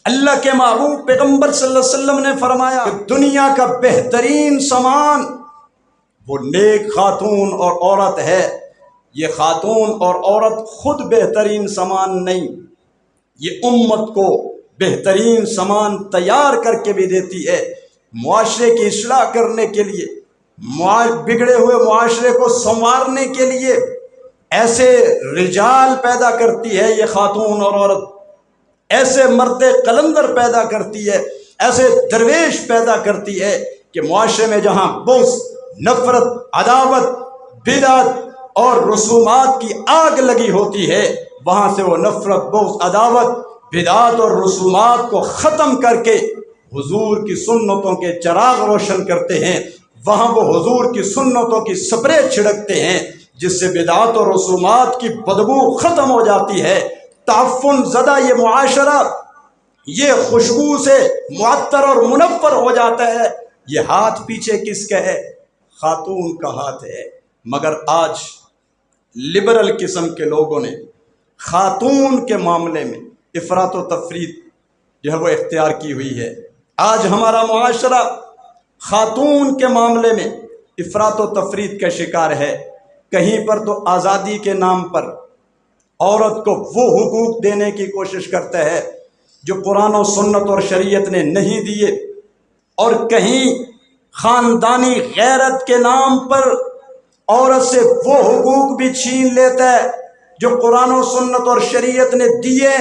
اللہ کے محبوب پیغمبر صلی اللہ علیہ وسلم نے فرمایا کہ دنیا کا بہترین سامان وہ نیک خاتون اور عورت ہے۔ یہ خاتون اور عورت خود بہترین سامان نہیں، یہ امت کو بہترین سامان تیار کر کے بھی دیتی ہے، معاشرے کی اصلاح کرنے کے لیے، بگڑے ہوئے معاشرے کو سنوارنے کے لیے ایسے رجال پیدا کرتی ہے یہ خاتون اور عورت، ایسے مرد قلندر پیدا کرتی ہے، ایسے درویش پیدا کرتی ہے کہ معاشرے میں جہاں بغض، نفرت، عداوت، بدعت اور رسومات کی آگ لگی ہوتی ہے، وہاں سے وہ نفرت، بغض، عداوت، بدعت اور رسومات کو ختم کر کے حضور کی سنتوں کے چراغ روشن کرتے ہیں، وہاں وہ حضور کی سنتوں کی سپرے چھڑکتے ہیں جس سے بدعت اور رسومات کی بدبو ختم ہو جاتی ہے۔ تعفن زدہ یہ معاشرہ یہ خوشبو سے معطر اور منور ہو جاتا ہے۔ یہ ہاتھ پیچھے کس کا ہے؟ خاتون کا ہاتھ ہے۔ مگر آج لبرل قسم کے لوگوں نے خاتون کے معاملے میں افراط و تفریط جو ہے وہ اختیار کی ہوئی ہے۔ آج ہمارا معاشرہ خاتون کے معاملے میں افراط و تفریط کا شکار ہے۔ کہیں پر تو آزادی کے نام پر عورت کو وہ حقوق دینے کی کوشش کرتا ہے جو قرآن و سنت اور شریعت نے نہیں دیے، اور کہیں خاندانی غیرت کے نام پر عورت سے وہ حقوق بھی چھین لیتا ہے جو قرآن و سنت اور شریعت نے دیے۔